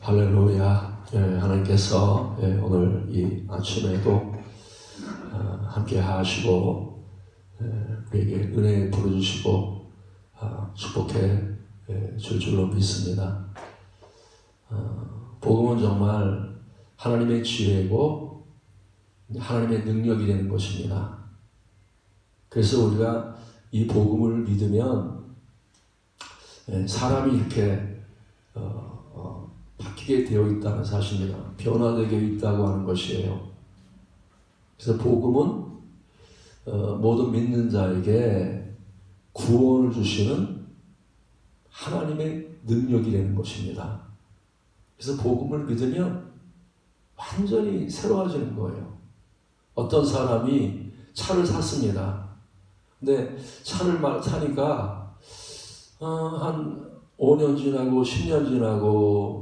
할렐루야. 하나님께서 오늘 이 아침에도 함께 하시고 우리에게 은혜 부어주시고 축복해 줄 줄로 믿습니다. 복음은 정말 하나님의 지혜고 하나님의 능력이 되는 것입니다. 그래서 우리가 이 복음을 믿으면 사람이 이렇게 바뀌게 되어 있다는 사실입니다. 변화되게 있다고 하는 것이에요. 그래서 복음은 모든 믿는 자에게 구원을 주시는 하나님의 능력이 되는 것입니다. 그래서 복음을 믿으면 완전히 새로워지는 거예요. 어떤 사람이 차를 샀습니다. 근데 차를 사니까 한 5년 지나고 10년 지나고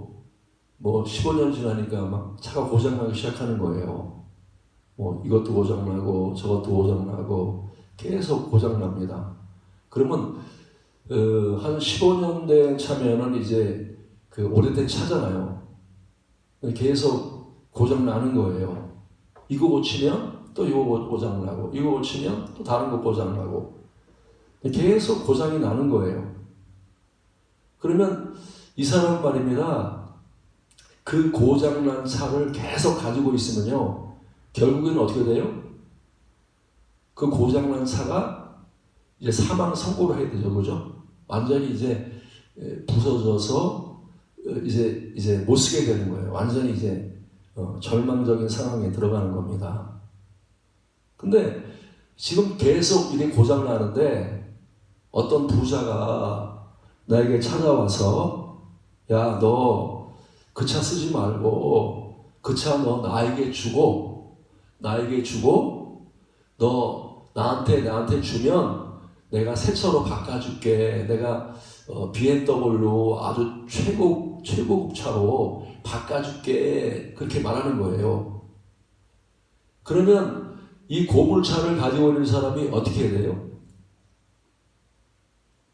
15년 지나니까 막 차가 고장나기 시작하는 거예요. 이것도 고장나고 저것도 고장나고 계속 고장납니다. 그러면 한 15년 된 차면은 이제 그 오래된 차잖아요. 계속 고장나는 거예요. 이거 고치면 또 이거 고장나고 이거 고치면 또 다른 거 고장나고 계속 고장이 나는 거예요. 그러면 이 사람 말입니다. 그 고장난 차를 계속 가지고 있으면요. 결국에는 어떻게 돼요? 그 고장난 차가 이제 사망 선고를 해야 되죠. 그죠? 완전히 이제 부서져서 이제 못 쓰게 되는 거예요. 완전히 이제 절망적인 상황에 들어가는 겁니다. 근데 지금 계속 이게 고장나는데 어떤 부자가 나에게 찾아와서 야, 너 그 차 쓰지 말고 그 차 너 나에게 주고 너 나한테 주면 내가 새 차로 바꿔줄게. 내가 BMW 아주 최고급 차로 바꿔줄게. 그렇게 말하는 거예요. 그러면 이 고물차를 가지고 있는 사람이 어떻게 해야 돼요?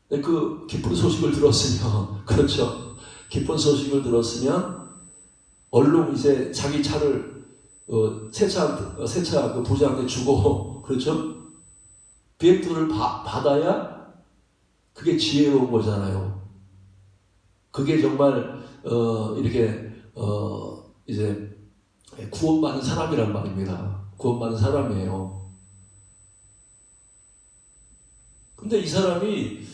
그 기쁜 소식을 들었으면 그렇죠. 기쁜 소식을 들었으면 얼른 이제 자기 차를 새 차 그 부자한테 주고 그렇죠. BMW를 받아야 그게 지혜로운 거잖아요. 그게 정말 이렇게 이제 구원받은 사람이란 말입니다. 구원받은 사람이에요. 근데 이 사람이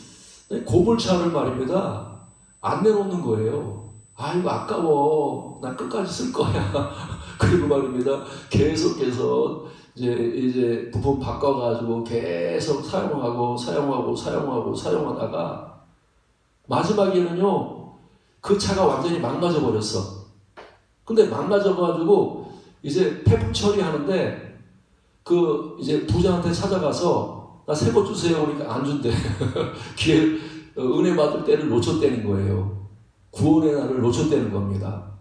고물차를 말입니다. 안 내놓는 거예요. 이거 아까워. 나 끝까지 쓸 거야. 그리고 말입니다. 계속해서 이제 부품 바꿔가지고 계속 사용하다가 마지막에는요, 그 차가 완전히 망가져 버렸어. 근데 망가져가지고 이제 폐품 처리하는데 그 이제 부자한테 찾아가서 나 새 거 주세요. 그러니까 안 준대. 은혜 받을 때를 놓쳤다는 거예요. 구원의 날을 놓쳤다는 겁니다.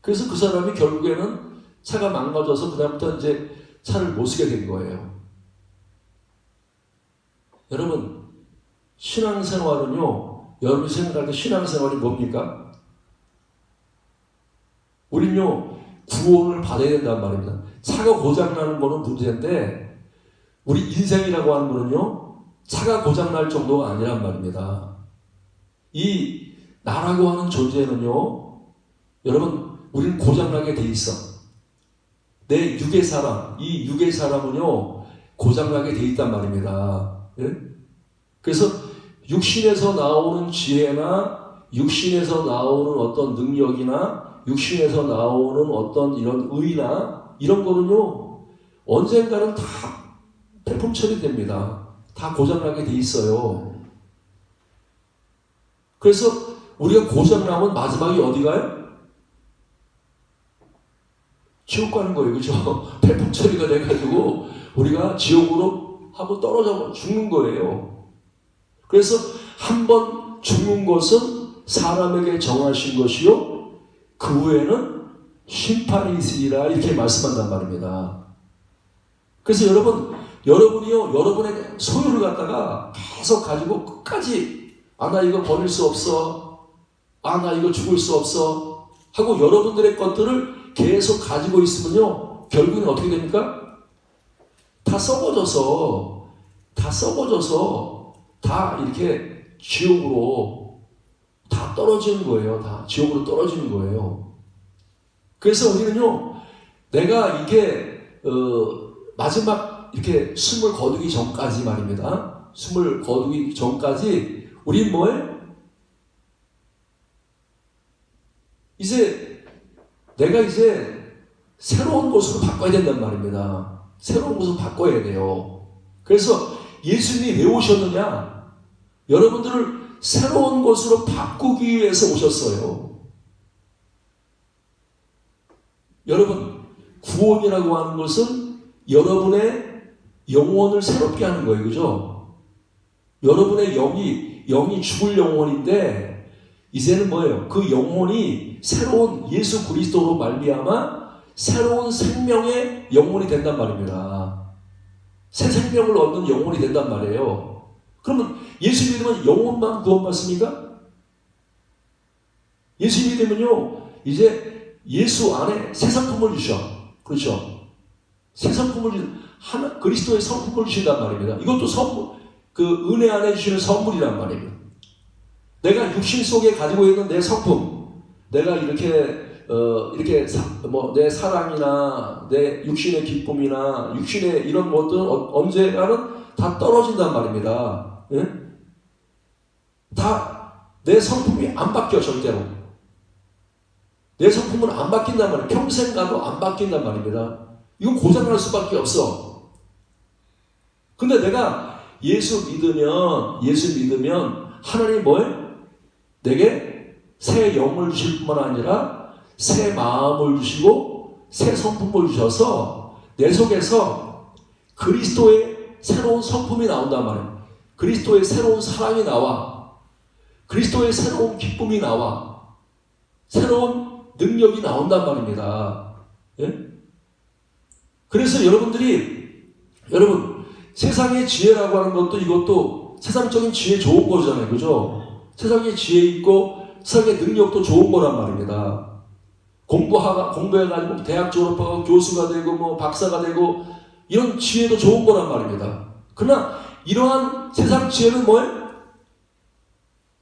그래서 그 사람이 결국에는 차가 망가져서 그다음부터 이제 차를 못 쓰게 된 거예요. 여러분, 신앙생활은요, 여러분이 생각할 때 신앙생활이 뭡니까? 우린요, 구원을 받아야 된단 말입니다. 차가 고장나는 거는 문제인데, 우리 인생이라고 하는 거는요, 차가 고장날 정도가 아니란 말입니다. 이 나라고 하는 존재는요, 여러분, 우리는 고장나게 돼 있어. 내 육의 사람, 이 육의 사람은요, 고장나게 돼 있단 말입니다. 예? 그래서 육신에서 나오는 지혜나, 육신에서 나오는 어떤 능력이나, 육신에서 나오는 어떤 이런 의나, 이런 거는요, 언젠가는 다 폐품 처리됩니다. 다 고장나게 돼 있어요. 그래서 우리가 고장나면 마지막이 어디 가요? 지옥 가는 거예요. 그죠? 폐품 처리가 돼가지고 우리가 지옥으로 하고 떨어져 죽는 거예요. 그래서 한번 죽는 것은 사람에게 정하신 것이요, 그 후에는 심판이 있으리라 이렇게 말씀한단 말입니다. 그래서 여러분이요, 여러분의 소유를 갖다가 계속 가지고 끝까지 나 이거 버릴 수 없어. 나 이거 죽을 수 없어. 하고 여러분들의 것들을 계속 가지고 있으면요, 결국엔 어떻게 됩니까? 다 썩어져서 다 이렇게 지옥으로 다 떨어지는 거예요. 다 지옥으로 떨어지는 거예요. 그래서 우리는요, 내가 이게 마지막 이렇게 숨을 거두기 전까지 말입니다. 숨을 거두기 전까지 우린 뭐예요? 내가 이제 새로운 곳으로 바꿔야 된단 말입니다. 새로운 곳으로 바꿔야 돼요. 그래서 예수님이 왜 오셨느냐? 여러분들을 새로운 곳으로 바꾸기 위해서 오셨어요. 여러분, 구원이라고 하는 것은 여러분의 영혼을 새롭게 하는 거예요. 그죠? 여러분의 영이 죽을 영혼인데 이제는 뭐예요? 그 영혼이 새로운 예수 그리스도로 말미암아 새로운 생명의 영혼이 된단 말입니다. 새 생명을 얻는 영혼이 된단 말이에요. 그러면 예수 믿으면 영혼만 구원받습니까? 예수 믿으면요, 이제 예수 안에 새 상품을 주셔. 그렇죠? 새 상품을 그리스도의 성품을 주신단 말입니다. 이것도 선물, 그 은혜 안에 주시는 선물이란 말이에요. 내가 육신 속에 가지고 있는 내 성품, 내가 내 사랑이나 내 육신의 기쁨이나 육신의 이런 것들은 언젠가는 다 떨어진단 말입니다. 예? 다 내 성품이 안 바뀌어, 절대로. 내 성품은 안 바뀐단 말이에요. 평생 가도 안 바뀐단 말입니다. 이건 고장날 수밖에 없어. 근데 내가 예수 믿으면 하나님이 뭐예요? 내게 새 영을 주실 뿐만 아니라 새 마음을 주시고 새 성품을 주셔서 내 속에서 그리스도의 새로운 성품이 나온단 말이에요. 그리스도의 새로운 사랑이 나와. 그리스도의 새로운 기쁨이 나와. 새로운 능력이 나온단 말입니다. 예? 그래서 여러분, 세상의 지혜라고 하는 것도 이것도 세상적인 지혜 좋은 거잖아요. 그죠? 세상에 지혜 있고 세상의 능력도 좋은 거란 말입니다. 공부해가지고 대학 졸업하고 교수가 되고 박사가 되고 이런 지혜도 좋은 거란 말입니다. 그러나 이러한 세상 지혜는 뭐예요?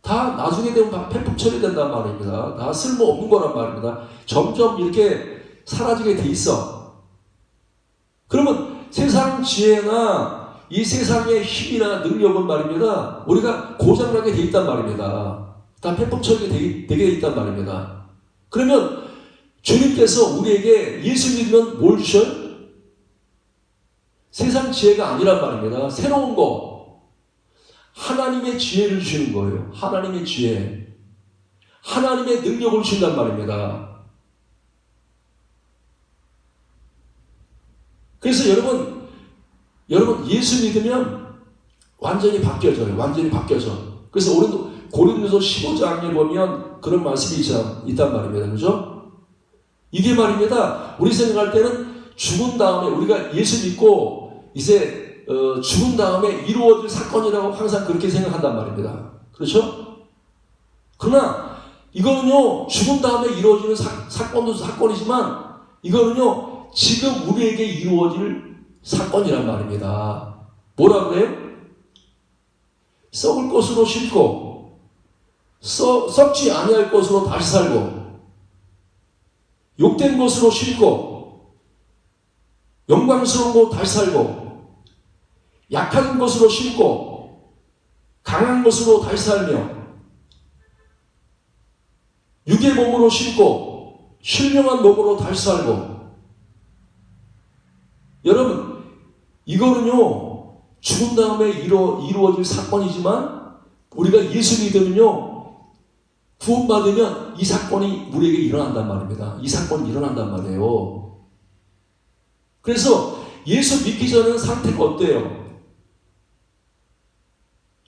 다 나중에 되면 폐폭 처리된단 말입니다. 다 쓸모없는 거란 말입니다. 점점 이렇게 사라지게 돼 있어. 그러면 세상 지혜나 이 세상의 힘이나 능력은 말입니다, 우리가 고장나게 돼 있단 말입니다. 다 폐폭 처리가 되게 돼 있단 말입니다. 그러면 주님께서 우리에게 예수 믿으면 뭘 주셔요? 세상 지혜가 아니란 말입니다. 새로운 거, 하나님의 지혜를 주시는 거예요. 하나님의 지혜, 하나님의 능력을 주신단 말입니다. 그래서 여러분 예수 믿으면 완전히 바뀌어져요. 완전히 바뀌어져. 그래서 고린도서 15장에 보면 그런 말씀이 있단 말입니다. 그죠? 이게 말입니다, 우리 생각할 때는 죽은 다음에 우리가 예수 믿고 이제 죽은 다음에 이루어질 사건이라고 항상 그렇게 생각한단 말입니다. 그렇죠? 그러나 이거는요, 죽은 다음에 이루어지는 사건도 사건이지만 이거는요, 지금 우리에게 이루어질 사건이란 말입니다. 뭐라 그래요? 썩을 것으로 심고 썩지 아니할 것으로 다시 살고, 욕된 것으로 심고 영광스러운 것 다시 살고, 약한 것으로 심고 강한 것으로 다시 살며, 육의 몸으로 심고 신령한 몸으로 다시 살고. 여러분, 이거는요, 죽은 다음에 이루어질 사건이지만 우리가 예수 믿으면요, 구원받으면 이 사건이 우리에게 일어난단 말입니다. 이 사건이 일어난단 말이에요. 그래서 예수 믿기 전에는 상태가 어때요?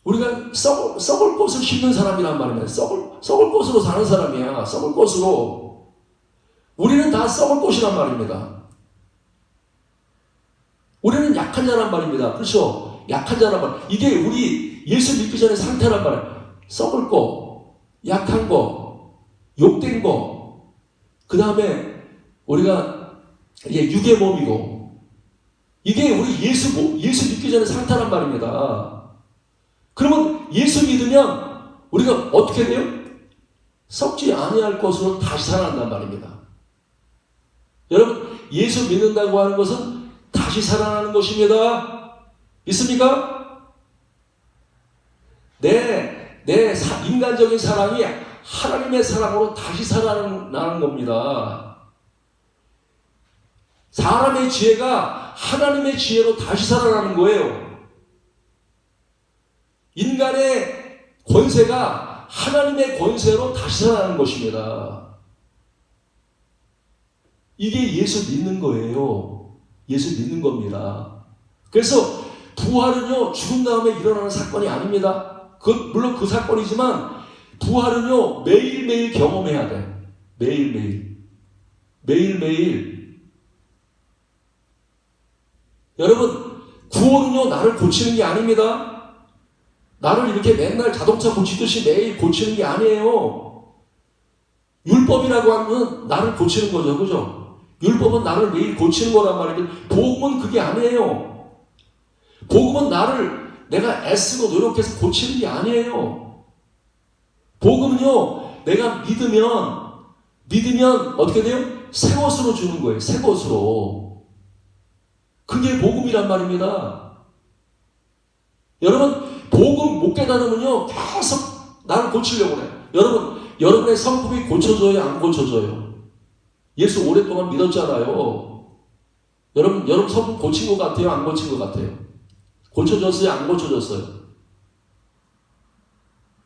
우리가 썩을 것을 심는 사람이란 말입니다. 썩을 것으로 사는 사람이야. 썩을 것으로. 우리는 다 썩을 것이란 말입니다. 우리는 약한 자란 말입니다. 그렇죠? 약한 자란 말. 이게 우리 예수 믿기 전에 상태란 말이에요. 썩을 거, 약한 거, 욕된 거, 그 다음에 우리가 이게 육의 몸이고, 이게 우리 예수 믿기 전에 상태란 말입니다. 그러면 예수 믿으면 우리가 어떻게 돼요? 썩지 아니할 것으로 다시 살아난단 말입니다. 여러분, 예수 믿는다고 하는 것은 다시 살아나는 것입니다. 믿습니까? 내 인간적인 사랑이 하나님의 사랑으로 다시 살아나는 겁니다. 사람의 지혜가 하나님의 지혜로 다시 살아나는 거예요. 인간의 권세가 하나님의 권세로 다시 살아나는 것입니다. 이게 예수 믿는 거예요. 예수 믿는 겁니다. 그래서 부활은요, 죽은 다음에 일어나는 사건이 아닙니다. 물론 그 사건이지만 부활은요, 매일매일 경험해야 돼. 매일매일. 매일매일. 여러분, 구원은요, 나를 고치는 게 아닙니다. 나를 이렇게 맨날 자동차 고치듯이 매일 고치는 게 아니에요. 율법이라고 하면 나를 고치는 거죠. 그죠? 율법은 나를 매일 고치는 거란 말이에요. 복음은 그게 아니에요. 복음은 내가 애쓰고 노력해서 고치는 게 아니에요. 복음은요, 내가 믿으면 어떻게 돼요? 새 것으로 주는 거예요. 새 것으로. 그게 복음이란 말입니다. 여러분, 복음 못 깨달으면요, 계속 나를 고치려고 해요. 여러분의 성품이 고쳐져요? 안 고쳐져요? 예수 오랫동안 믿었잖아요. 여러분 성품 고친 것 같아요? 안 고친 것 같아요? 고쳐졌어요? 안 고쳐졌어요?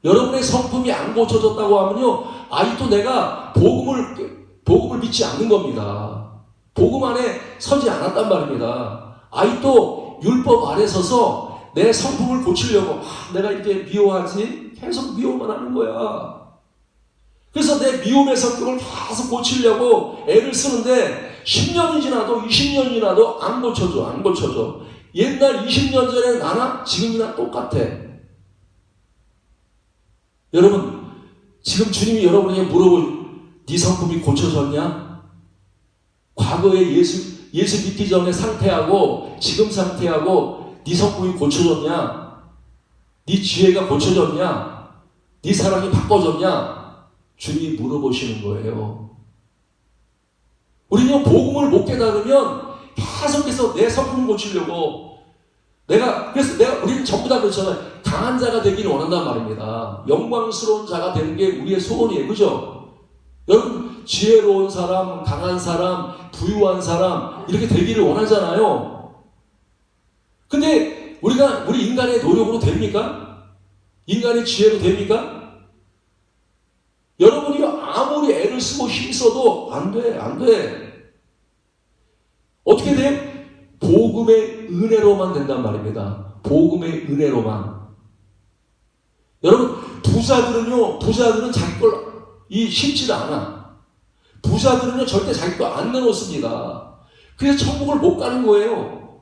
여러분의 성품이 안 고쳐졌다고 하면요, 아직도 내가 복음을 믿지 않는 겁니다. 복음 안에 서지 않았단 말입니다. 아직도 율법 아래 서서 내 성품을 고치려고, 내가 이렇게 미워하지? 계속 미워만 하는 거야. 그래서 내 미움의 성격을 계속 고치려고 애를 쓰는데 10년이 지나도 20년이 지나도 안 고쳐져. 옛날 20년 전에 나나 지금이나 똑같아. 여러분, 지금 주님이 여러분에게 네 성품이 고쳐졌냐? 과거에 예수 믿기 전에 상태하고 지금 상태하고 네 성품이 고쳐졌냐? 네 지혜가 고쳐졌냐? 네 사랑이 바꿔졌냐? 주님이 물어보시는 거예요. 우리는 복음을 못 깨달으면 계속해서 내 성품을 고치려고 우리는 전부 다 그렇잖아요. 강한 자가 되기를 원한단 말입니다. 영광스러운 자가 되는 게 우리의 소원이에요. 그죠? 여러분, 지혜로운 사람, 강한 사람, 부유한 사람, 이렇게 되기를 원하잖아요. 근데 우리 인간의 노력으로 됩니까? 인간의 지혜로 됩니까? 여러분이 아무리 애를 쓰고 힘써도 안 돼. 어떻게 돼요? 복음의 은혜로만 된단 말입니다. 복음의 은혜로만. 여러분, 부자들은 자기 걸 심지를 않아. 부자들은요, 절대 자기 거 안 내놓습니다. 그래서 천국을 못 가는 거예요.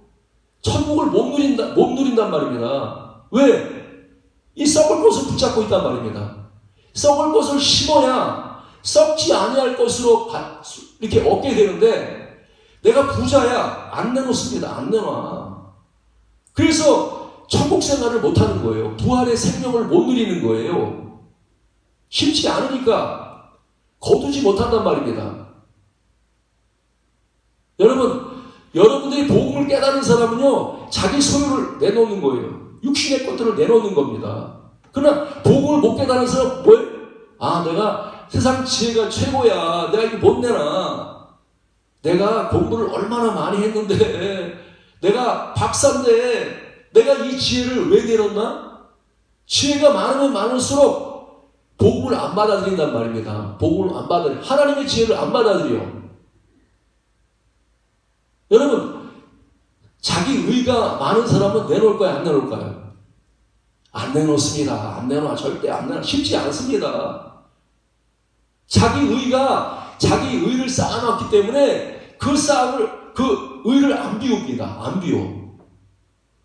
천국을 못 누린단 말입니다. 왜? 이 썩을 것을 붙잡고 있단 말입니다. 썩을 것을 심어야 썩지 아니할 것으로 이렇게 얻게 되는데, 내가 부자야, 안 내놓습니다. 안 내놔. 그래서 천국 생활을 못 하는 거예요. 부활의 생명을 못 누리는 거예요. 심지 않으니까 거두지 못한단 말입니다. 여러분들이 복음을 깨달은 사람은요, 자기 소유를 내놓는 거예요. 육신의 것들을 내놓는 겁니다. 그러나 복음을 못 깨달은 사람은 뭐예요? 내가 세상 지혜가 최고야. 내가 이거 못 내놔. 내가 공부를 얼마나 많이 했는데, 내가 박사인데 내가 이 지혜를 왜 내렸나? 지혜가 많으면 많을수록 복음을 안 받아들인단 말입니다. 복음을 안 받아들여. 하나님의 지혜를 안 받아들여. 여러분, 자기 의가 많은 사람은 내놓을까요? 안 내놓을까요? 안 내놓습니다. 안 내놔. 절대 안 내놔. 쉽지 않습니다. 자기 의를 쌓아놨기 때문에 그 의를 안 비웁니다. 안 비워.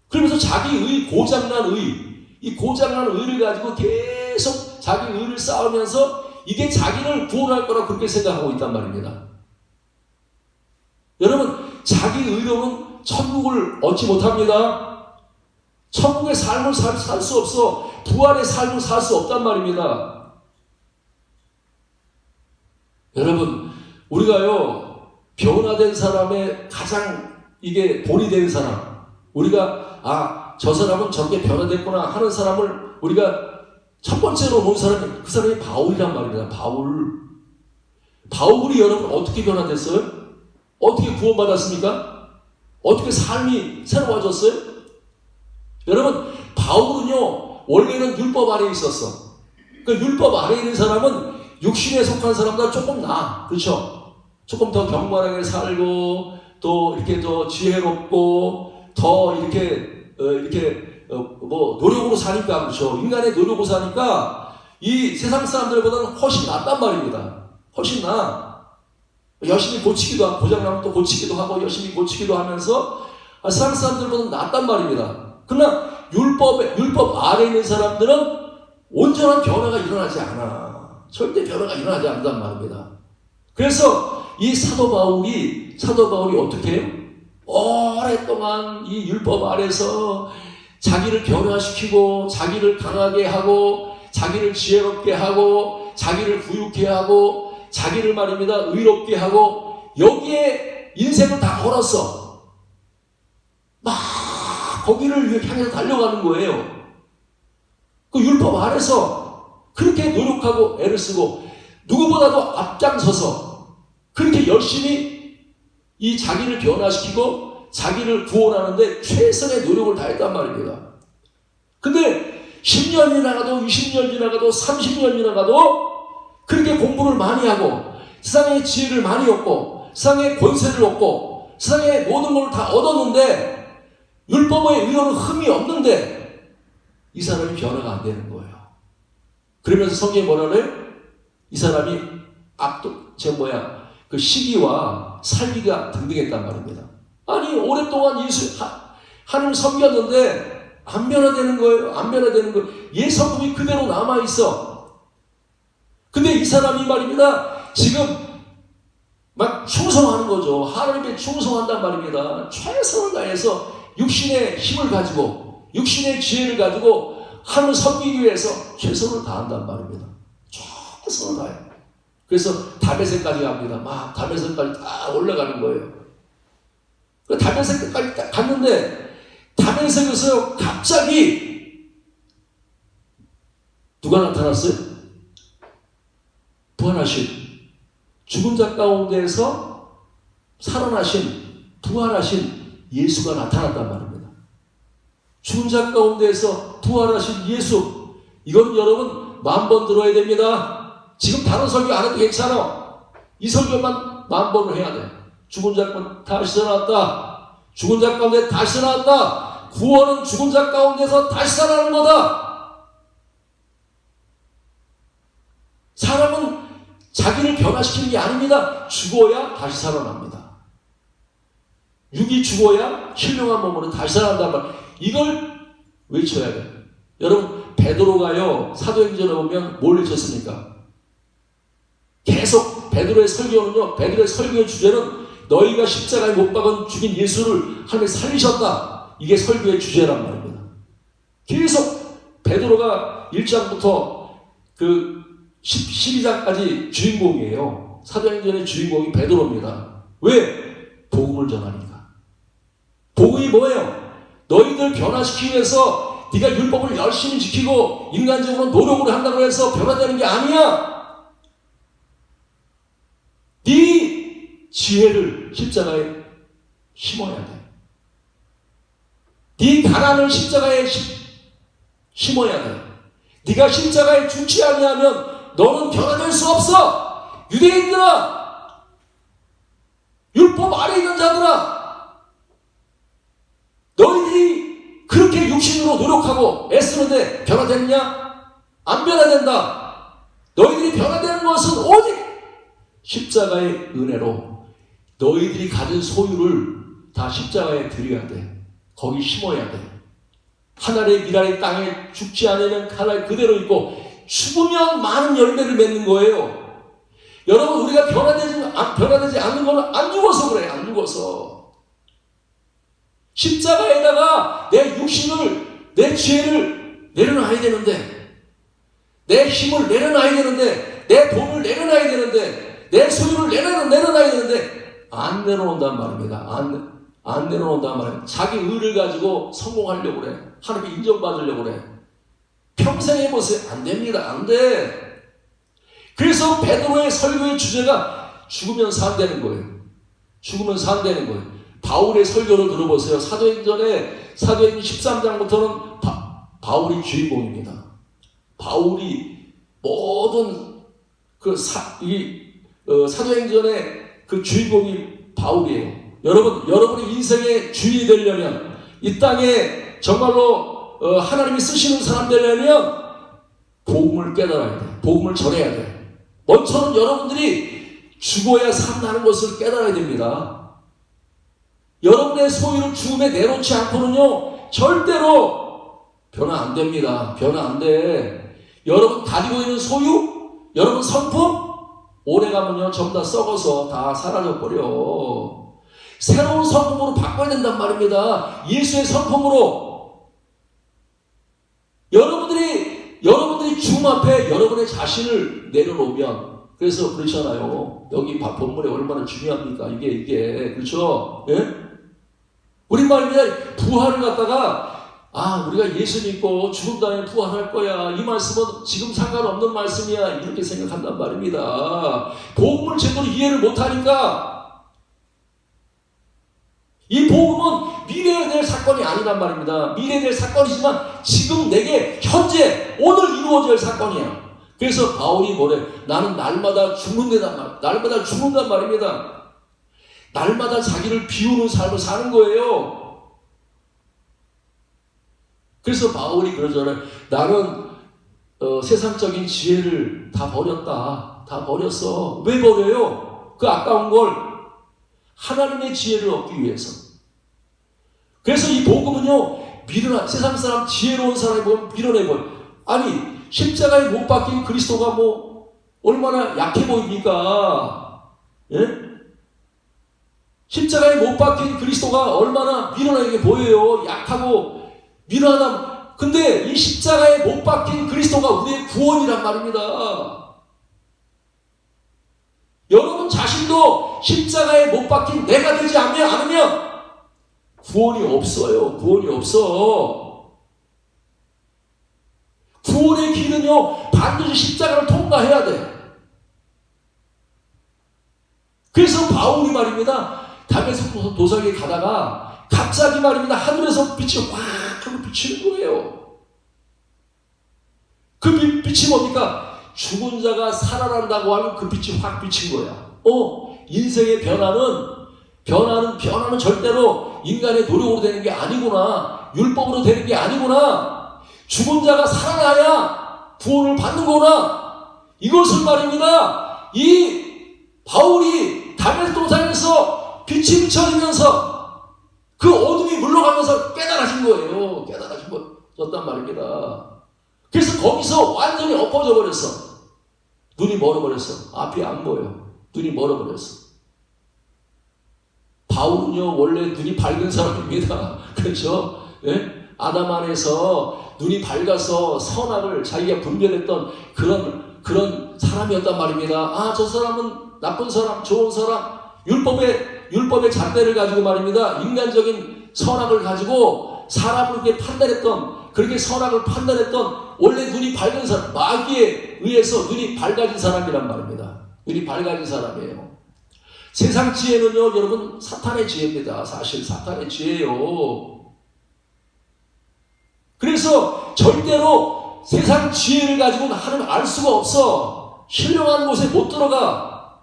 그러면서 자기 이 고장난 의를 가지고 계속 자기 의를 쌓으면서 이게 자기를 구원할 거라 그렇게 생각하고 있단 말입니다. 여러분, 자기 의로는 천국을 얻지 못합니다. 천국의 삶을 살 수 없어. 부활의 삶을 살 수 없단 말입니다. 여러분, 우리가요, 변화된 사람의 가장 이게 본이 된 사람, 우리가 저 사람은 저렇게 변화됐구나 하는 사람을 우리가 첫 번째로 본 사람이, 그 사람이 바울이란 말입니다. 바울이 여러분 어떻게 변화됐어요? 어떻게 구원받았습니까? 어떻게 삶이 새로워졌어요? 여러분, 바울은요, 원래는 율법 아래에 있었어. 그 율법 아래에 있는 사람은 육신에 속한 사람보다 조금 나아. 그렇죠? 조금 더 경건하게 살고, 또 이렇게 더 지혜롭고, 더 이렇게 노력으로 사니까, 그렇죠? 인간의 노력으로 사니까 이 세상 사람들보다는 훨씬 낫단 말입니다. 훨씬 나아. 열심히 고치기도 하고, 고장나면 또 고치기도 하고, 열심히 고치기도 하면서 세상 사람들보다는 낫단 말입니다. 그러나 율법 아래에 있는 사람들은 온전한 변화가 일어나지 않아. 절대 변화가 일어나지 않는단 말입니다. 그래서 이 사도 바울이 어떻게 해요? 오랫동안 이 율법 아래서 자기를 변화시키고, 자기를 강하게 하고, 자기를 지혜롭게 하고, 자기를 부유케 하고, 자기를 말입니다, 의롭게 하고, 여기에 인생을 다 걸었어. 막 거기를 향해서 달려가는 거예요. 그 율법 아래서 그렇게 노력하고 애를 쓰고, 누구보다도 앞장서서 그렇게 열심히 이 자기를 변화시키고 자기를 구원하는데 최선의 노력을 다했단 말입니다. 근데 10년 지나가도 20년 지나가도 30년 지나가도 그렇게 공부를 많이 하고 세상의 지혜를 많이 얻고 세상의 권세를 얻고 세상의 모든 걸 다 얻었는데 율법의 의로는 흠이 없는데 이 사람이 변화가 안 되는 거예요. 그러면서 성경이 뭐라 그래요? 이 사람이 그 시기와 살기가 등등했단 말입니다. 아니, 오랫동안 하나님을 섬겼는데 안 변화되는 거예요. 안 변화되는 거예요. 옛 성품이 그대로 남아있어. 근데 이 사람이 말입니다, 지금 막 충성하는 거죠. 하나님께 충성한단 말입니다. 최선을 다해서 육신의 힘을 가지고, 육신의 지혜를 가지고 하나님을 섬기기 위해서 최선을 다한단 말입니다. 최선을 다해요. 그래서 다메섹까지 갑니다. 막 다메섹까지 다 올라가는 거예요. 다메섹까지 딱 갔는데 다메섹에서 갑자기 누가 나타났어요? 부활하신, 죽은 자 가운데에서 살아나신, 부활하신 예수가 나타났단 말입니다. 죽은 자 가운데에서 부활하신 예수, 이건 여러분 10,000번 들어야 됩니다. 지금 다른 설교 안 해도 괜찮아. 이 설교만 10,000번을 해야 돼. 죽은 자 가운데 다시 살아났다. 죽은 자 가운데 다시 살아났다. 구원은 죽은 자 가운데서 다시 살아나는 거다. 사람은 자기를 변화시키는 게 아닙니다. 죽어야 다시 살아납니다. 육이 죽어야 신령한 몸으로 다시 살아난단 말. 이걸 외쳐야 돼요. 여러분, 베드로가요, 사도행전에 보면 뭘 외쳤습니까? 계속 베드로의 설교는요, 베드로의 설교의 주제는 너희가 십자가에 못 박은 죽인 예수를 하나님이 살리셨다. 이게 설교의 주제란 말입니다. 계속 베드로가 1장부터 12장까지 주인공이에요. 사도행전의 주인공이 베드로입니다. 왜? 복음을 전하니까. 복음이 뭐예요? 너희들 변화시키기 위해서 네가 율법을 열심히 지키고 인간적으로 노력을 한다고 해서 변화되는 게 아니야. 네 지혜를 십자가에 심어야 돼. 네 가난을 십자가에 심어야 돼. 네가 십자가에 죽지 아니하면 너는 변화될 수 없어. 유대인들아, 율법 아래 있는 자들아, 너희들이 그렇게 육신으로 노력하고 애쓰는데 변화됐냐? 안 변화된다. 너희들이 변화되는 것은 오직 십자가의 은혜로 너희들이 가진 소유를 다 십자가에 드려야 돼. 거기 심어야 돼. 하늘의 미랄의 땅에 죽지 않으면 하늘 그대로 있고 죽으면 많은 열매를 맺는 거예요. 여러분, 우리가 변화되지 않는 거는 안 죽어서 그래요. 안 죽어서. 십자가에다가 내 육신을, 내 지혜를 내려놔야 되는데, 내 힘을 내려놔야 되는데, 내 돈을 내려놔야 되는데, 내 소유를 내려놔야 되는데 안 내려놓는단 말입니다. 안 내려놓는단 말이에요. 자기 의를 가지고 성공하려고 그래. 하나님께 인정받으려고 그래. 평생 해보세요. 안 됩니다. 안 돼. 그래서 베드로의 설교의 주제가 죽으면 산다는 거예요. 죽으면 산다는 거예요. 바울의 설교를 들어보세요. 사도행전 13장부터는 바울이 주인공입니다. 바울이 모든 사도행전의 그 주인공이 바울이에요. 여러분의 인생의 주인이 되려면, 이 땅에 정말로 하나님이 쓰시는 사람 되려면 복음을 깨달아야 돼. 복음을 전해야 돼. 먼저는 여러분들이 죽어야 산다는 것을 깨달아야 됩니다. 여러분의 소유를 죽음에 내놓지 않고는요, 절대로 변화 안 됩니다. 변화 안 돼. 여러분 가지고 있는 소유, 여러분 성품, 오래가면요, 전부 다 썩어서 다 사라져버려. 새로운 성품으로 바꿔야 된단 말입니다. 예수의 성품으로. 여러분들이 죽음 앞에 여러분의 자신을 내려놓으면, 그래서 그렇잖아요. 여기 본문에 얼마나 중요합니까? 이게 그렇죠? 예? 우리 말입니다. 부활을 갖다가 우리가 예수 믿고 죽음 다음에 부활할 거야. 이 말씀은 지금 상관없는 말씀이야. 이렇게 생각한단 말입니다. 복음을 제대로 이해를 못하니까, 이 복음은 미래에 될 사건이 아니란 말입니다. 미래에 될 사건이지만 지금 내게 현재 오늘 이루어질 사건이야. 그래서 바울이 뭐래? 나는 날마다 죽는단 말. 날마다 죽는단 말입니다. 날마다 자기를 비우는 삶을 사는 거예요. 그래서 바울이 그러잖아요. 나는 세상적인 지혜를 다 버렸다. 다 버렸어. 왜 버려요? 그 아까운 걸 하나님의 지혜를 얻기 위해서. 그래서 이 복음은요, 세상 사람, 지혜로운 사람이 보면 밀어내버려. 아니, 십자가에 못 박힌 그리스도가 얼마나 약해 보입니까? 예? 십자가에 못 박힌 그리스도가 얼마나 밀어내게 보여요. 약하고, 밀어내다. 근데 이 십자가에 못 박힌 그리스도가 우리의 구원이란 말입니다. 여러분 자신도 십자가에 못 박힌 내가 되지 않으면 구원이 없어요. 구원이 없어. 구원의 길은요, 반드시 십자가를 통과해야 돼. 그래서 바울이 말입니다. 다메섹 도상에 가다가 갑자기 말입니다. 하늘에서 빛이 확 하고 비치는 거예요. 그 빛이 뭡니까? 죽은 자가 살아난다고 하는 그 빛이 확 비친 거야. 인생의 변화는 절대로 인간의 노력으로 되는 게 아니구나. 율법으로 되는 게 아니구나. 죽은 자가 살아나야 구원을 받는 거구나. 이것을 말입니다. 이 바울이 다메섹 도상에서 빛이 비춰지면서 그 어둠이 물러가면서 깨달아진 거예요. 깨달아졌단 말입니다. 그래서 거기서 완전히 엎어져 버렸어. 눈이 멀어버렸어. 앞이 안 보여. 눈이 멀어버렸어. 바울은요, 원래 눈이 밝은 사람입니다. 그렇죠? 예? 아담 안에서 눈이 밝아서 선악을 자기가 분별했던 그런 사람이었단 말입니다. 저 사람은 나쁜 사람, 좋은 사람, 율법의 잣대를 가지고 말입니다. 인간적인 선악을 가지고 사람을 그렇게 선악을 판단했던 원래 눈이 밝은 사람, 마귀에 의해서 눈이 밝아진 사람이란 말입니다. 눈이 밝아진 사람이에요. 세상 지혜는요, 여러분, 사탄의 지혜입니다. 사실 사탄의 지혜예요. 그래서 절대로 세상 지혜를 가지고는 하나님을 알 수가 없어. 신령한 곳에 못 들어가.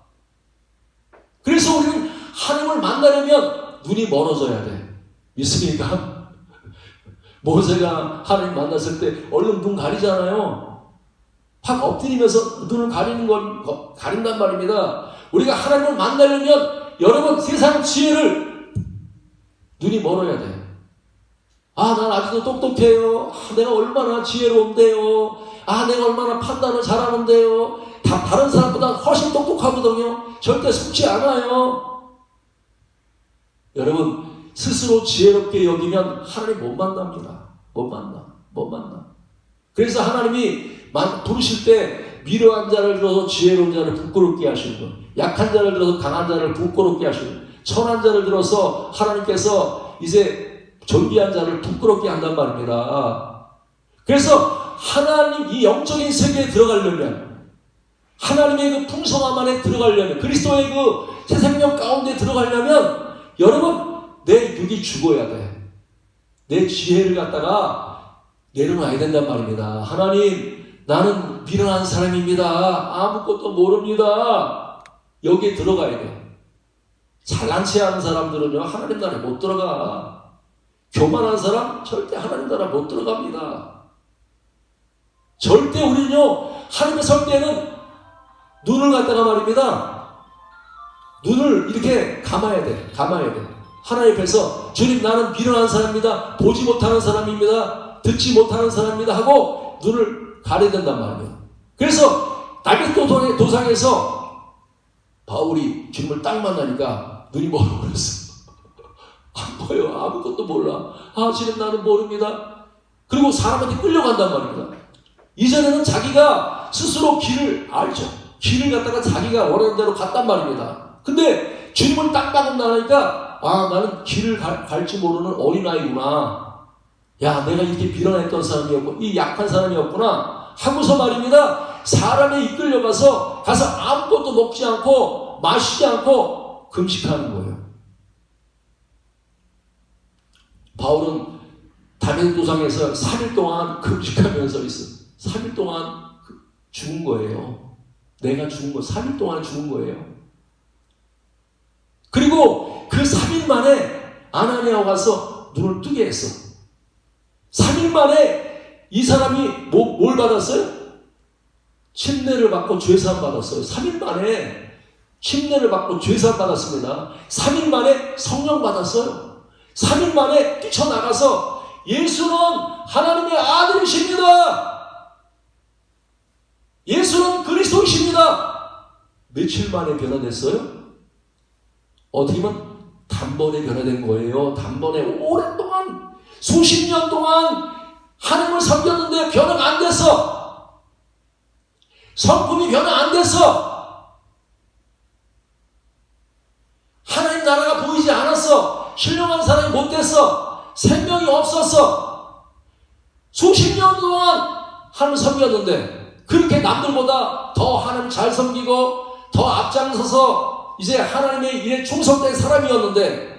그래서 우리는 하나님을 만나려면 눈이 멀어져야 돼. 믿습니까? 모세가 하나님 만났을 때 얼른 눈 가리잖아요. 확 엎드리면서 눈을 가린단 말입니다. 우리가 하나님을 만나려면 여러분 세상 지혜를 눈이 멀어야 돼. 난 아직도 똑똑해요. 내가 얼마나 지혜로운데요. 내가 얼마나 판단을 잘하는데요. 다른 사람보다 훨씬 똑똑하거든요. 절대 속지 않아요. 여러분, 스스로 지혜롭게 여기면 하나님 못 만납니다. 못 만나. 그래서 하나님이 부르실 때 미련한 자를 들어서 지혜로운 자를 부끄럽게 하시고, 약한 자를 들어서 강한 자를 부끄럽게 하시고, 천한 자를 들어서 하나님께서 이제 존귀한 자를 부끄럽게 한단 말입니다. 그래서 하나님 이 영적인 세계에 들어가려면, 하나님의 그 풍성함 안에 들어가려면, 그리스도의 그 새 생명 가운데 들어가려면, 여러분, 내 육이 죽어야 돼. 내 지혜를 갖다가 내려놔야 된단 말입니다. 하나님, 나는 미련한 사람입니다. 아무것도 모릅니다. 여기에 들어가야 돼. 잘난 체 하는 사람들은요, 하나님 나라에 못 들어가. 교만한 사람 절대 하나님 나라 못 들어갑니다. 절대 우리는요, 하나님의 설 때는 눈을 갖다가 말입니다. 눈을 이렇게 감아야 돼. 하나님 앞에서 주님, 나는 미련한 사람입니다. 보지 못하는 사람입니다. 듣지 못하는 사람입니다. 하고 눈을 가려야 된단 말이에요. 그래서 다윗 도상에서 바울이 주님을 딱 만나니까 눈이 멀어버렸어. 안 보여. 아무것도 몰라. 주님, 나는 모릅니다. 그리고 사람한테 끌려간단 말입니다. 이전에는 자기가 스스로 길을 알죠. 길을 갖다가 자기가 원하는 대로 갔단 말입니다. 근데 주님을 딱 만나니까 나는 길을 갈지 모르는 어린아이구나. 야, 내가 이렇게 미련했던 사람이었고, 이 약한 사람이었구나. 하고서 말입니다. 사람에 이끌려가서 가서 아무것도 먹지 않고 마시지 않고 금식하는 거예요. 바울은 다메섹 도상에서 3일 동안 금식하면서 있어. 3일 동안 죽은 거예요. 내가 죽은 거 3일 동안 죽은 거예요. 그리고 그 3일 만에 아나니아가 가서 눈을 뜨게 했어. 3일 만에 이 사람이 뭘 받았어요? 침례를 받고 죄사함 받았어요. 3일 만에 침례를 받고 죄사함 받았습니다. 3일 만에 성령 받았어요. 3일 만에 뛰쳐나가서 예수는 하나님의 아들이십니다. 예수는 그리스도이십니다. 며칠 만에 변화됐어요? 어떻게 보면 단번에 변화된 거예요. 단번에 오랫동안 수십 년 동안 하나님을 섬겼는데 변화가 안 됐어. 성품이 변화 안 됐어. 하나님 나라가 보이지 않았어. 신령한 사람이 못 됐어. 생명이 없었어. 수십 년 동안 하나님을 섬겼는데 그렇게 남들보다 더 하나님 잘 섬기고 더 앞장서서 이제 하나님의 일에 충성된 사람이었는데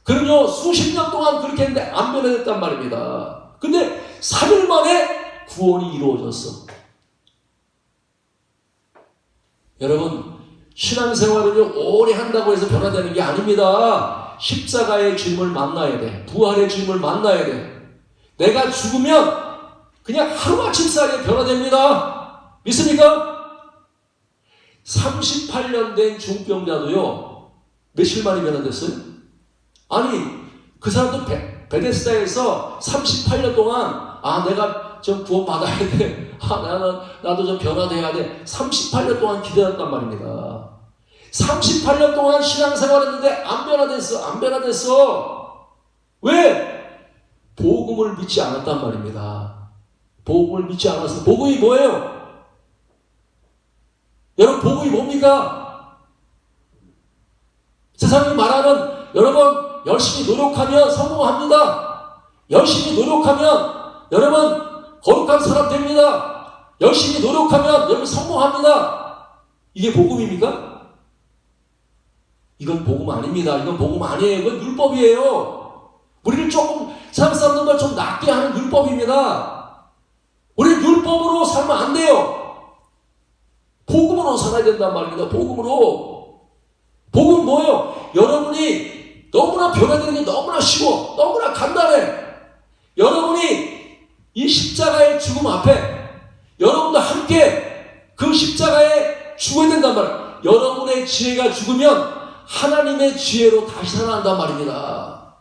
그는요 수십 년 동안 그렇게 했는데 안 변화됐단 말입니다. 근데 3일 만에 구원이 이루어졌어. 여러분, 신앙생활은요 오래 한다고 해서 변화되는 게 아닙니다. 십자가의 주님을 만나야 돼. 부활의 주님을 만나야 돼. 내가 죽으면 그냥 하루아침 사이에 변화됩니다. 믿습니까? 38년 된 중병자도요 며칠 만에 변화됐어요? 아니, 그 사람도 베데스다에서 38년 동안 내가 좀 구원 받아야 돼. 나도 좀 변화돼야 돼. 38년 동안 기다렸단 말입니다. 38년 동안 신앙생활 했는데 안 변화됐어. 왜? 복음을 믿지 않았단 말입니다. 복음을 믿지 않아서. 복음이 뭐예요? 여러분, 복음이 뭡니까? 세상이 말하는 여러분 열심히 노력하면 성공합니다. 열심히 노력하면 여러분 거룩한 사람 됩니다. 열심히 노력하면 여러분 성공합니다. 이게 복음입니까? 이건 복음 아닙니다. 이건 복음 아니에요. 이건 율법이에요. 우리를 조금 세상 사람들과 좀 낮게 하는 율법입니다. 우리는 율법으로 살면 안 돼요. 복음으로 살아야 된단 말입니다. 복음으로. 복음은 뭐예요? 여러분이 너무나 변화되는 게 너무나 쉬워. 너무나 간단해. 여러분이 이 십자가의 죽음 앞에 여러분도 함께 그 십자가에 죽어야 된단 말이에요. 여러분의 지혜가 죽으면 하나님의 지혜로 다시 살아난단 말입니다.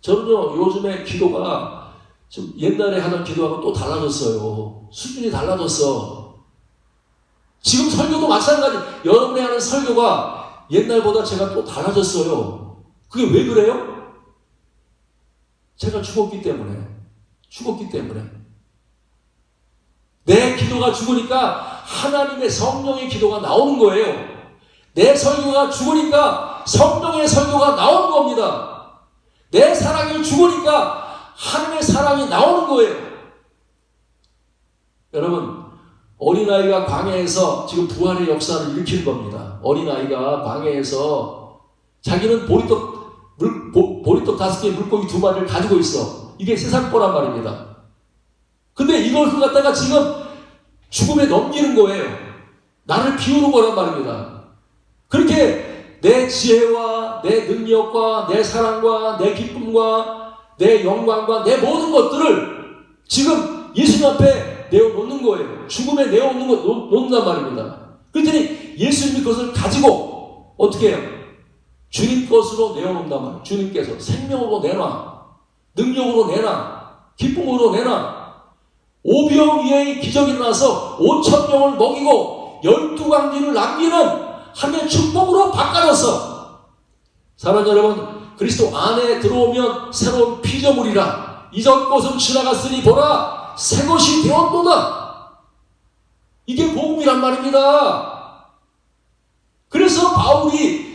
저는요 요즘에 기도가 좀 옛날에 하던 기도하고 또 달라졌어요. 수준이 달라졌어. 지금 설교도 마찬가지. 여러분이 하는 설교가 옛날보다 제가 또 달라졌어요. 그게 왜 그래요? 제가 죽었기 때문에. 내 기도가 죽으니까 하나님의 성령의 기도가 나오는 거예요. 내 설교가 죽으니까 성령의 설교가 나오는 겁니다. 내 사랑이 죽으니까 하나님의 사랑이 나오는 거예요. 여러분, 어린아이가 광야에서 지금 부활의 역사를 일으키는 겁니다. 어린아이가 광야에서 자기는 보리떡 5개, 물고기 2마리를 가지고 있어. 이게 세상 거란 말입니다. 근데 이걸 갖다가 지금 죽음에 넘기는 거예요. 나를 비우는 거란 말입니다. 그렇게 내 지혜와 내 능력과 내 사랑과 내 기쁨과 내 영광과 내 모든 것들을 지금 예수님 앞에 내어놓는 거예요. 죽음에 놓는단 말입니다. 그랬더니 예수님이 그것을 가지고 어떻게 해요? 주님 것으로 내어놓는단 말이에요. 주님께서 생명으로 내놔, 능력으로 내놔, 기쁨으로 내놔. 오병 이어의 기적이 일어나서 5,000명을 먹이고 12광지를 남기는 하나님의 축복으로 바꿔줬어. 사랑하는 여러분, 그리스도 안에 들어오면 새로운 피조물이라. 이전 것은 지나갔으니 보라 새 것이 되었도다. 이게 복음이란 말입니다. 그래서 바울이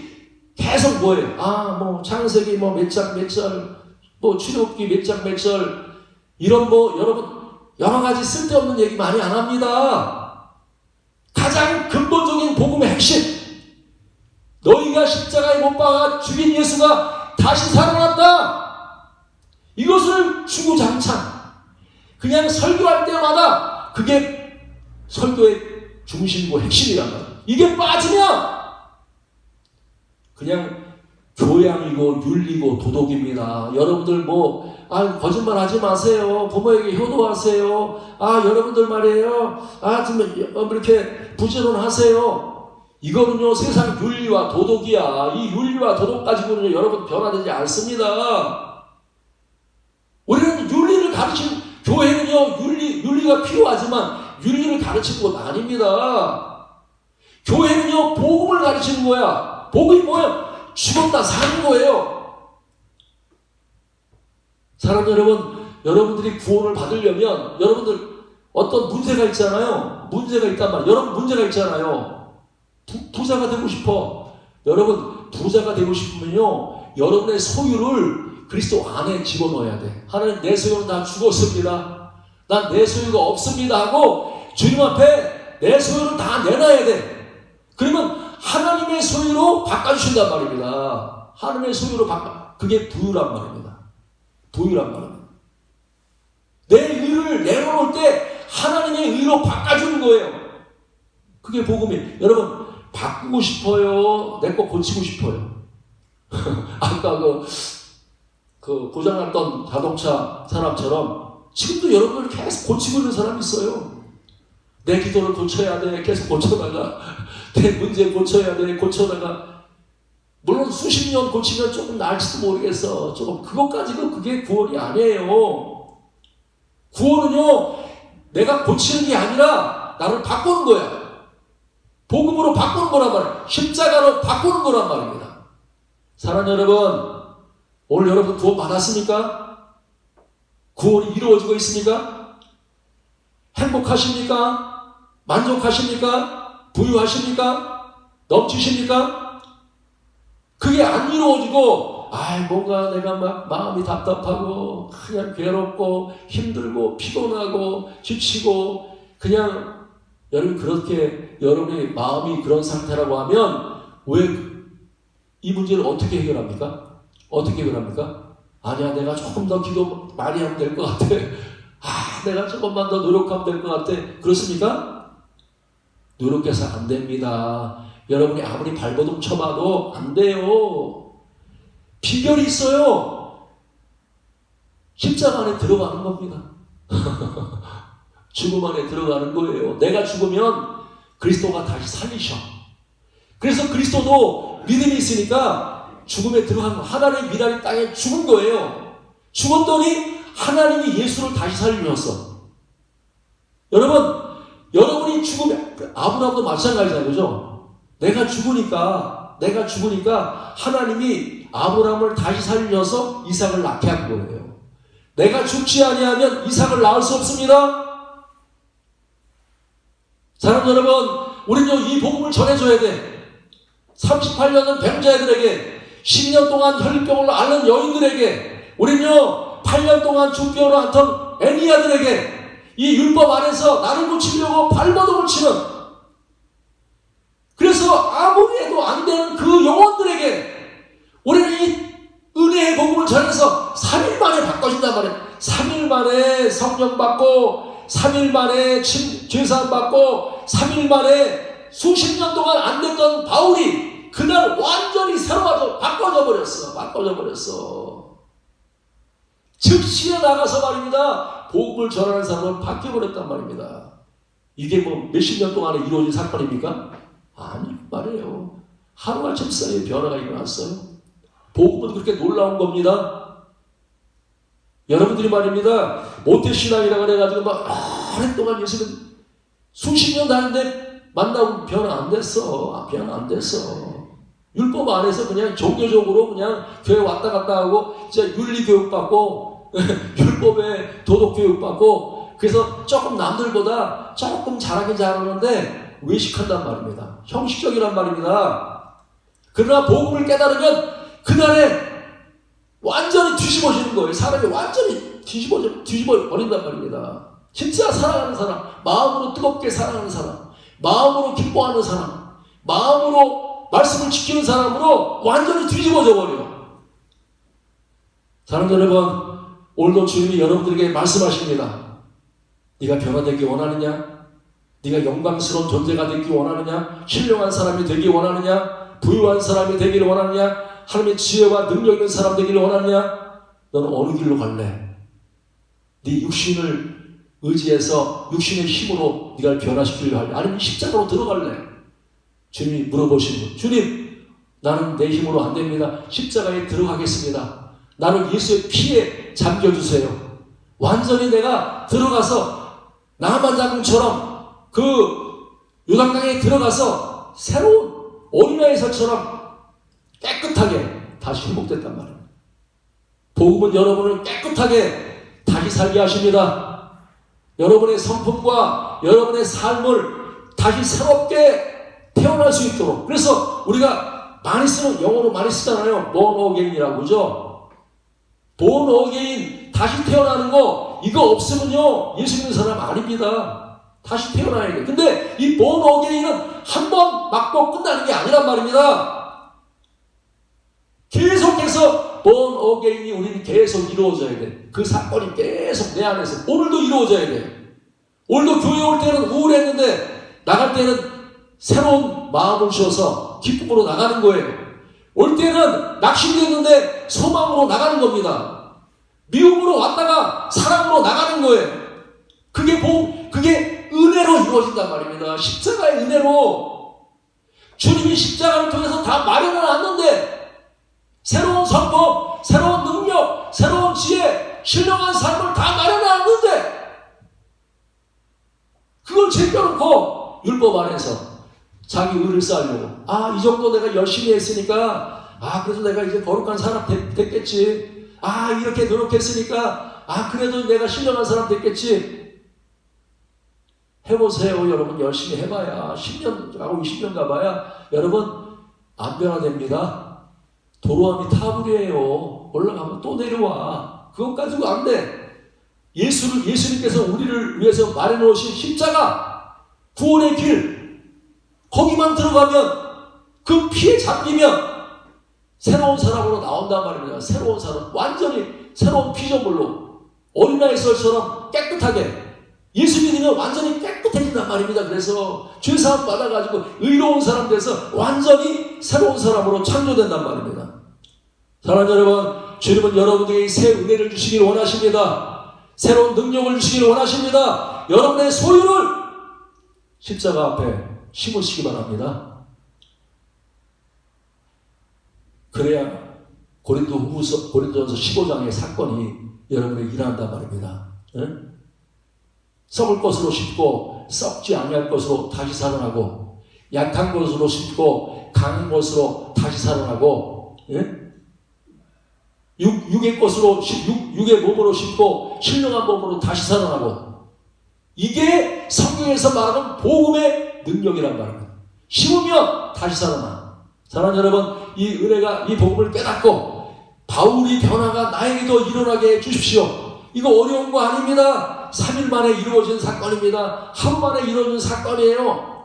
계속 뭐예요? 창세기 몇 장 몇 절, 출애굽기 몇 장 몇 절, 이런 여러분 여러 가지 쓸데없는 얘기 많이 안 합니다. 가장 근본적인 복음의 핵심, 너희가 십자가에 못 박아 죽인 예수가 다시 살아났다. 이것을 주구장창 그냥 설교할 때마다 그게 설교의 중심이고 핵심이란 말이에요. 이게 빠지면 그냥 교양이고 윤리고 도덕입니다. 여러분들 거짓말 하지 마세요. 부모에게 효도하세요. 여러분들 말이에요. 좀 이렇게 부지런하세요. 이거는요, 세상 윤리와 도덕이야. 이 윤리와 도덕 가지고는 여러분 변화되지 않습니다. 우리는 윤리를 교회는요, 윤리가 필요하지만 윤리를 가르치는 건 아닙니다. 교회는요, 복음을 가르치는 거야. 복음이 뭐야? 죽었다 사는 거예요. 사랑하는 여러분, 여러분들이 구원을 받으려면 여러분들 어떤 문제가 있잖아요. 문제가 있단 말이에요. 여러분 문제가 있잖아요. 부자가 되고 싶어. 여러분 부자가 되고 싶으면요, 여러분의 소유를 그리스도 안에 집어넣어야 돼. 하나님, 내 소유는 다 죽었습니다. 난 내 소유가 없습니다 하고 주님 앞에 내 소유를 다 내놔야 돼. 그러면 하나님의 소유로 바꿔주신단 말입니다. 하나님의 소유로 그게 부유란 말입니다. 부유란 말입니다. 내 의를 내려놓을 때 하나님의 의로 바꿔주는 거예요. 그게 복음이에요. 여러분, 바꾸고 싶어요? 내 거 고치고 싶어요? 아까 그 고장났던 자동차 사람처럼 지금도 여러분을 계속 고치고 있는 사람이 있어요. 내 기도를 고쳐야 돼. 계속 고쳐다가 내 문제 고쳐야 돼. 고쳐다가 물론 수십 년 고치면 조금 나을지도 모르겠어. 조금 그것까지도 그게 구원이 아니에요. 구원은요, 내가 고치는 게 아니라 나를 바꾸는 거야. 복음으로 바꾸는 거란 말이에요. 십자가로 바꾸는 거란 말입니다. 사랑하는 여러분, 오늘 여러분 구원 받았습니까? 구원이 이루어지고 있습니까? 행복하십니까? 만족하십니까? 부유하십니까? 넘치십니까? 그게 안 이루어지고 뭔가 내가 막 마음이 답답하고 그냥 괴롭고 힘들고 피곤하고 지치고 그냥 여러분 그렇게 여러분의 마음이 그런 상태라고 하면 왜 이 문제를 어떻게 해결합니까? 어떻게 해결합니까? 아니야, 내가 조금 더 기도 많이 하면 될 것 같아. 내가 조금만 더 노력하면 될 것 같아. 그렇습니까? 노력해서 안 됩니다. 여러분이 아무리 발버둥 쳐봐도 안 돼요. 비결이 있어요. 십자가 안에 들어가는 겁니다. 죽음 안에 들어가는 거예요. 내가 죽으면 그리스도가 다시 살리셔. 그래서 그리스도도 믿음이 있으니까 죽음에 들어간 거. 하나님의 미랄이 땅에 죽은 거예요. 죽었더니 하나님이 예수를 다시 살리셨어. 여러분, 여러분이 죽으면, 아브라함도 마찬가지잖아요. 그죠? 내가 죽으니까 하나님이 아브라함을 다시 살려서 이삭을 낳게 한 거예요. 내가 죽지 아니하면 이삭을 낳을 수 없습니다. 사랑하는 여러분, 우리는 이 복음을 전해줘야 돼. 38년은 병자들에게, 10년 동안 혈병을 앓는 여인들에게, 우리는요 8년 동안 중병으로 앓던 애니아들에게, 이 율법 안에서 나를 고치려고 발버둥을 치는, 그래서 아무리 해도 안 되는 그 영혼들에게 우리는 이 은혜의 복음을 전해서 3일 만에 바꿔준단 말이에요. 3일 만에 성령 받고, 3일 만에 죄사함 받고, 3일 만에 수십 년 동안 안 됐던 바울이 그날 완전히 새로워져 바꿔져 버렸어. 즉시에 나가서 말입니다. 복음을 전하는 사람은 바뀌어버렸단 말입니다. 이게 뭐 몇십 년 동안에 이루어진 사건입니까? 아니 말이에요. 하루아침 사이에 변화가 일어났어요. 복음은 그렇게 놀라운 겁니다. 여러분들이 말입니다. 모태신앙이라고 그래가지고 막 오랫동안 예수는 수십 년 다녔는데 만나고 변화 안 됐어. 율법 안에서 그냥 종교적으로 그냥 교회 왔다 갔다 하고 진짜 윤리 교육 받고 율법에 도덕 교육 받고, 그래서 조금 남들보다 조금 잘하긴 잘하는데 외식한단 말입니다. 형식적이란 말입니다. 그러나 복음을 깨달으면 그날에 완전히 뒤집어지는 거예요. 사람이 완전히 뒤집어 버린단 말입니다. 진짜 사랑하는 사람, 마음으로 뜨겁게 사랑하는 사람, 마음으로 기뻐하는 사람, 마음으로 말씀을 지키는 사람으로 완전히 뒤집어져 버려요. 사랑하는 여러분, 오늘도 주님이 여러분들에게 말씀하십니다. 네가 변화되기 원하느냐? 네가 영광스러운 존재가 되기 원하느냐? 신령한 사람이 되기 원하느냐? 부유한 사람이 되기를 원하느냐? 하나님의 지혜와 능력 있는 사람 되기를 원하느냐? 너는 어느 길로 갈래? 네 육신을 의지해서 육신의 힘으로 네가 변화시키려 할래? 아니면 십자가로 들어갈래? 주님이 물어보시는, 주님, 나는 내 힘으로 안 됩니다. 십자가에 들어가겠습니다. 나를 예수의 피에 잠겨주세요. 완전히 내가 들어가서 나만장처럼 그 요단강에 들어가서 새로운 어린아이살처럼 깨끗하게 다시 회복됐단 말이에요. 복음은 여러분을 깨끗하게 다시 살게 하십니다. 여러분의 성품과 여러분의 삶을 다시 새롭게 태어날 수 있도록. 그래서 우리가 많이 쓰는, 영어로 많이 쓰잖아요. born again이라고, 그죠? born again, 다시 태어나는 거, 이거 없으면요 예수 믿는 사람 아닙니다. 다시 태어나야 돼. 근데 이 born again은 한 번 맞고 끝나는 게 아니란 말입니다. 계속해서 born again이 우리는 계속 이루어져야 돼. 그 사건이 계속 내 안에서 오늘도 이루어져야 돼. 오늘도 교회 올 때는 우울했는데 나갈 때는 새로운 마음을 주어서 기쁨으로 나가는 거예요. 올 때는 낙심됐는데 소망으로 나가는 겁니다. 미움으로 왔다가 사랑으로 나가는 거예요. 그게 은혜로 이루어진단 말입니다. 십자가의 은혜로. 주님이 십자가를 통해서 다 마련해 놨는데 새로운 성법, 새로운 능력, 새로운 지혜, 신령한 삶을 다 마련해 놨는데 그걸 제껴놓고 율법 안에서 자기 의를 쌓으려고, 이 정도 내가 열심히 했으니까 그래서 내가 이제 거룩한 사람 됐겠지. 이렇게 노력했으니까 그래도 내가 신령한 사람 됐겠지. 해보세요. 여러분 열심히 해봐야 10년 가고 20년 가봐야 여러분 안 변화됩니다. 도로함이 타불이에요. 올라가면 또 내려와. 그것 가지고 안 돼. 예수님께서 우리를 위해서 마련해놓으신 십자가, 구원의 길, 거기만 들어가면, 그 피에 잡히면 새로운 사람으로 나온단 말입니다. 새로운 사람, 완전히 새로운 피조물로 어린아이설처럼 깨끗하게, 예수 믿으면 완전히 깨끗해진단 말입니다. 그래서 죄사함 받아가지고 의로운 사람 돼서 완전히 새로운 사람으로 창조된단 말입니다. 사랑하는 여러분, 주님은 여러분에게 새 은혜를 주시기를 원하십니다. 새로운 능력을 주시기를 원하십니다. 여러분의 소유를 십자가 앞에 심으시기 바랍니다. 그래야 고린도전서 15장의 사건이 여러분에게 일한단 말입니다. 응? 썩을 것으로 심고 썩지 아니할 것으로 다시 살아나고, 약한 것으로 심고 강한 것으로 다시 살아나고, 예? 육의 것으로, 육의 몸으로 심고 신령한 몸으로 다시 살아나고, 이게 성경에서 말하는 복음의 능력이란 말입니다. 심으면 다시 살아나. 사랑하는 여러분, 이 은혜가, 이 복음을 깨닫고 바울이 변화가 나에게도 일어나게 해주십시오. 이거 어려운 거 아닙니다. 3일 만에 이루어진 사건입니다. 하루 만에 이루어진 사건이에요.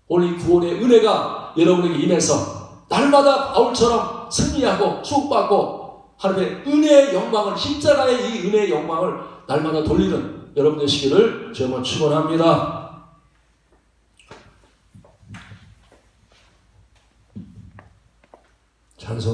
오늘 이 구원의 은혜가 여러분에게 임해서 날마다 바울처럼 승리하고 축복받고 하나님의 은혜의 영광을, 십자가의 이 은혜의 영광을 날마다 돌리는 여러분 되시기를 주님은 축원합니다.